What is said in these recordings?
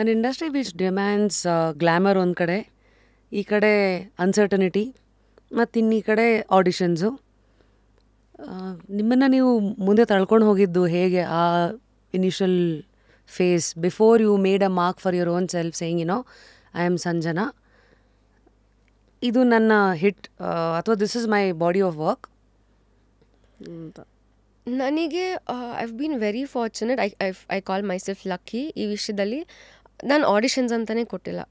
an industry which demands glamour ಒಂದು ಕಡೆ, ಈ ಕಡೆ ಅನ್ಸರ್ಟನಿಟಿ, ಮತ್ತು ಇನ್ನು ಈ ಕಡೆ ಆಡಿಷನ್ಸು. ನಿಮ್ಮನ್ನು ನೀವು ಮುಂದೆ ತಳ್ಕೊಂಡು ಹೋಗಿದ್ದು ಹೇಗೆ ಆ initial phase before you made a mark for your own self saying I am Sanjana, ಇದು ನನ್ನ ಹಿಟ್ ಅಥವಾ this is my body of work ಅಂತ? ನನಗೆ I been very fortunate, I call myself lucky ಈ ವಿಷಯದಲ್ಲಿ. ನಾನು ಆಡಿಷನ್ಸ್ ಅಂತಲೇ ಕೊಟ್ಟಿಲ್ಲ.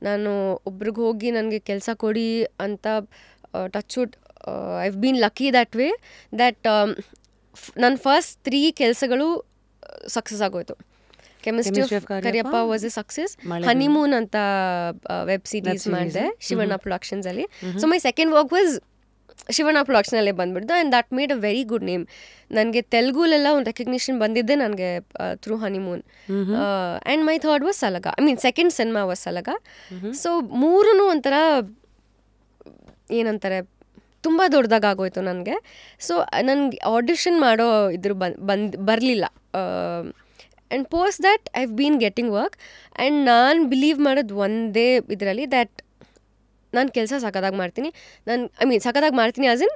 ನಾನು ಒಬ್ರಿಗೆ ಹೋಗಿ ನನಗೆ ಕೆಲಸ ಕೊಡಿ ಅಂತ touch wood I been lucky that way that ನನ್ನ ಫಸ್ಟ್ 3 ಕೆಲಸಗಳು ಸಕ್ಸಸ್ ಆಗೋಯ್ತು. Chemistry of Kariyappa was a success. Honeymoon ಅಂತ ವೆಬ್ ಸೀರೀಸ್ ಮಾಡಿದೆ ಶಿವಣ್ಣ ಪ್ರೊಡಕ್ಷನ್ಸಲ್ಲಿ. So my second work was Shivanna ಪ್ರೊಡಕ್ಷನಲ್ಲೇ ಬಂದ್ಬಿಡ್ದು, and that made a very good name. ನನಗೆ ತೆಲುಗುಲೆಲ್ಲ ಒಂದು ರೆಕಗ್ನಿಷನ್ ಬಂದಿದ್ದೆ ನನಗೆ through honeymoon. And my third was Salaga, I mean second cinema was Salaga. So 3 ಒಂಥರ ಏನಂತಾರೆ ತುಂಬ ದೊಡ್ಡದಾಗೋಯ್ತು ನನಗೆ. ಸೊ ನನಗೆ ಆಡಿಷನ್ ಮಾಡೋ ಇದ್ರ ಬರಲಿಲ್ಲ. And post that I been getting work. And ನಾನು ಬಿಲೀವ್ ಮಾಡೋದು ಒಂದೇ ಇದರಲ್ಲಿ, ದ್ಯಾಟ್ ನಾನು ಕೆಲಸ ಸಖತ್ತಾಗಿ ಮಾಡ್ತೀನಿ. ಸಖತ್ತಾಗಿ ಮಾಡ್ತೀನಿ ಆಸ್ ಇನ್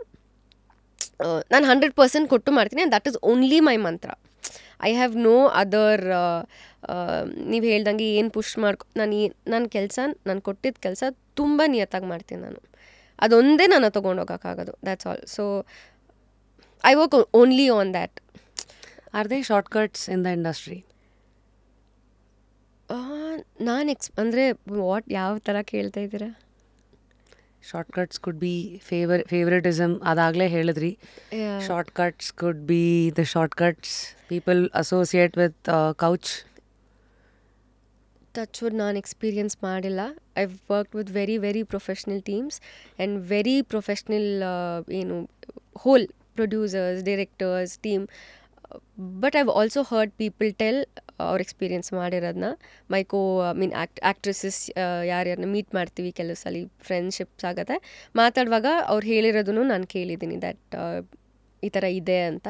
ನಾನು 100% ಕೊಟ್ಟು ಮಾಡ್ತೀನಿ. And that is only my mantra. I have no other ನೀವು ಹೇಳ್ದಂಗೆ ಏನು ಪುಷ್ ನನ್ನ ಕೆಲಸ, ನಾನು ಕೊಟ್ಟಿದ್ದ ಕೆಲಸ ತುಂಬ ನಿಯತ್ತಾಗಿ ಮಾಡ್ತೀನಿ ನಾನು. ಅದೊಂದೇ ನಾನು ತೊಗೊಂಡೋಗೋಕ್ಕಾಗೋದು, that's all. So I work only on that. Are they shortcuts in the industry? ನಾನು ಅಂದರೆ ಯಾವ ಥರ ಕೇಳ್ತಾ ಇದ್ದೀರಾ? ಶಾರ್ಟ್ಕಟ್ಸ್ ಕುಡ್ ಬಿ ಫೇವರಿಟಿಸಮ್, ಅದಾಗಲೇ ಹೇಳಿದ್ರಿ. Shortcuts could be the shortcuts people associate with couch. Touch wood ನಾನು ಎಕ್ಸ್ಪೀರಿಯನ್ಸ್ ಮಾಡಿಲ್ಲ. I worked with very very professional teams and very professional whole producers, directors, team. But I've also heard people tell ಅವ್ರ experience ಮಾಡಿರೋದನ್ನ. Actresses ಯಾರ್ಯಾರನ್ನ meet ಮಾಡ್ತೀವಿ ಕೆಲವು ಸಲ, friendships ಆಗುತ್ತೆ, ಮಾತಾಡುವಾಗ ಅವ್ರು ಹೇಳಿರೋದನ್ನು ನಾನು ಕೇಳಿದ್ದೀನಿ ದ್ಯಾಟ್ ಈ ಥರ ಇದೆ ಅಂತ.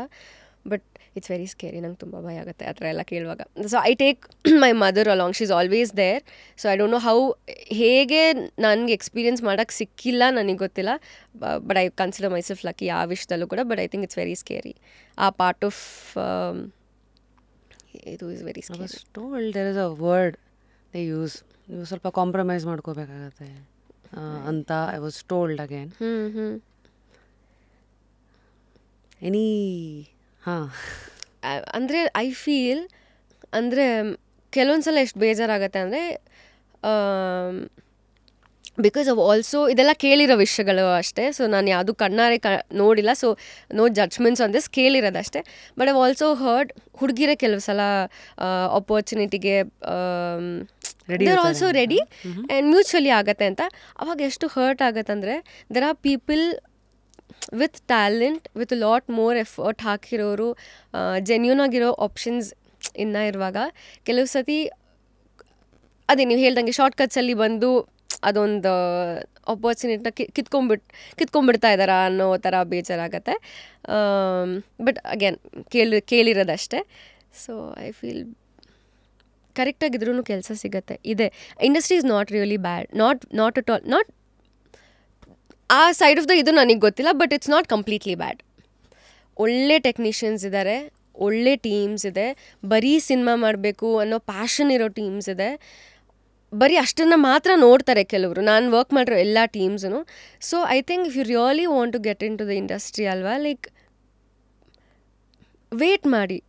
ಬಟ್ ಇಟ್ಸ್ ವೆರಿ ಸ್ಕೇರಿ, ನಂಗೆ ತುಂಬ ಭಯ ಆಗುತ್ತೆ ಆ ಥರ ಎಲ್ಲ ಕೇಳುವಾಗ. So I take my mother along, she is always there. So I don't know how, ಹೇಗೆ ನನಗೆ ಎಕ್ಸ್ಪೀರಿಯನ್ಸ್ ಮಾಡೋಕ್ಕೆ ಸಿಕ್ಕಿಲ್ಲ ನನಗೆ ಗೊತ್ತಿಲ್ಲ. But I consider myself lucky ಆ ವಿಷಯದಲ್ಲೂ ಕೂಡ. But I think it's very scary. ಆ ಪಾರ್ಟ್ ಆಫ್ ಇದು is very scary. Told there is a word they use, ನೀವು ಸ್ವಲ್ಪ ಕಾಂಪ್ರಮೈಸ್ ಮಾಡ್ಕೋಬೇಕಾಗತ್ತೆ ಅಂತ I was told again. Any ಅಂದರೆ ಐ ಫೀಲ್ ಅಂದರೆ ಕೆಲವೊಂದು ಸಲ ಎಷ್ಟು ಬೇಜಾರಾಗತ್ತೆ ಅಂದರೆ ಬಿಕಾಸ್ ಆಫ್ ಆಲ್ಸೋ ಇದೆಲ್ಲ ಕೇಳಿರೋ ವಿಷಯಗಳು ಅಷ್ಟೇ. ಸೊ ನಾನು ಯಾವುದು ಕಣ್ಣಾರೆ ನೋಡಿಲ್ಲ, so no judgments on this, ಕೇಳಿರೋದಷ್ಟೇ. ಬಟ್ ಐವ್ ಆಲ್ಸೋ ಹರ್ಡ್ ಹುಡುಗಿರ ಕೆಲವು ಸಲ ಆಪರ್ಚುನಿಟಿಗೆ they are also ready and mutually ಆಗತ್ತೆ ಅಂತ. ಅವಾಗ ಎಷ್ಟು ಹರ್ಟ್ ಆಗತ್ತಂದರೆ there are people with talent, with lot more effort ಹಾಕಿರೋರು, ಜೆನ್ಯೂನ್ ಆಗಿರೋ ಆಪ್ಷನ್ಸ್ ಇನ್ನೂ ಇರುವಾಗ ಕೆಲವು ಸತಿ ಅದೇ ನೀವು ಹೇಳ್ದಂಗೆ ಶಾರ್ಟ್ಕಟ್ಸಲ್ಲಿ ಬಂದು ಅದೊಂದು ಆಪರ್ಚುನಿಟಿನ ಕಿತ್ಕೊಂಡ್ಬಿಡ್ತಾ ಇದ್ದಾರಾ ಅನ್ನೋ ಥರ ಬೇಜಾರಾಗತ್ತೆ. ಬಟ್ ಅಗೇನ್ ಕೇಳಿರೋದಷ್ಟೇ. ಸೊ ಐ ಫೀಲ್ ಕರೆಕ್ಟಾಗಿದ್ರೂ ಕೆಲಸ ಸಿಗುತ್ತೆ ಇದೆ. Industry is not really bad, not at all, not a side of the ಇದು ನನಗೆ ಗೊತ್ತಿಲ್ಲ. But it's not completely bad. ಒಳ್ಳೆ ಟೆಕ್ನಿಷಿಯನ್ಸ್ ಇದ್ದಾರೆ, ಒಳ್ಳೆ ಟೀಮ್ಸ್ ಇದೆ, ಬರೀ ಸಿನಿಮಾ ಮಾಡಬೇಕು ಅನ್ನೋ ಪ್ಯಾಷನ್ ಇರೋ ಟೀಮ್ಸ್ ಇದೆ. ಬರೀ ಅಷ್ಟನ್ನು ಮಾತ್ರ ನೋಡ್ತಾರೆ ಕೆಲವರು, ನಾನು ವರ್ಕ್ ಮಾಡಿರೋ ಎಲ್ಲ ಟೀಮ್ಸೂ. So I think if you really want to get in to the industry ಅಲ್ವಾ, ಲೈಕ್ ವೇಟ್ ಮಾಡಿ.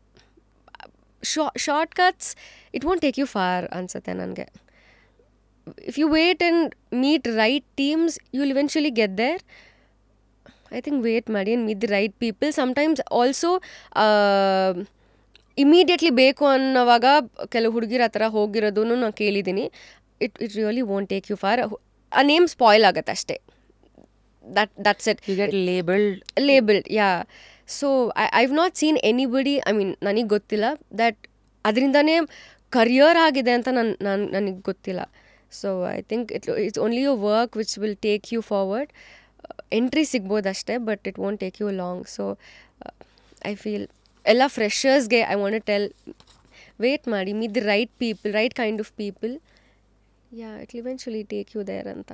Shortcuts it won't take you far ಅನ್ಸುತ್ತೆ ನನಗೆ. if you wait and meet right teams, you will eventually get there. I think wait ಮಾಡಿ and meet the right people. Sometimes also immediately ಬೇಕು ಅನ್ನೋವಾಗ ಕೆಲವು ಹುಡುಗಿರ ಹತ್ರ ಹೋಗಿರೋದೂ ನಾನು ಕೇಳಿದ್ದೀನಿ. It really won't take you far. ಆ ನೇಮ್ ಸ್ಪಾಯ್ಲ್ ಆಗುತ್ತೆ ಅಷ್ಟೇ. that's it. You get labeled. Yeah. So I've not seen anybody, I mean ನನಗೆ ಗೊತ್ತಿಲ್ಲ that ಅದರಿಂದನೇ ಕರಿಯರ್ ಆಗಿದೆ ಅಂತ ನನಗೆ ಗೊತ್ತಿಲ್ಲ. So I think it's only you work which will take you forward. Entry ಸಿಗ್ಬೋದು ಅಷ್ಟೇ, but it won't take you long. So I feel ಎಲ್ಲ ಫ್ರೆಷರ್ಸ್ಗೆ I want to tell, wait ಮಾಡಿ, meet the right people, right kind of people, yeah it will eventually take you there ಅಂತ.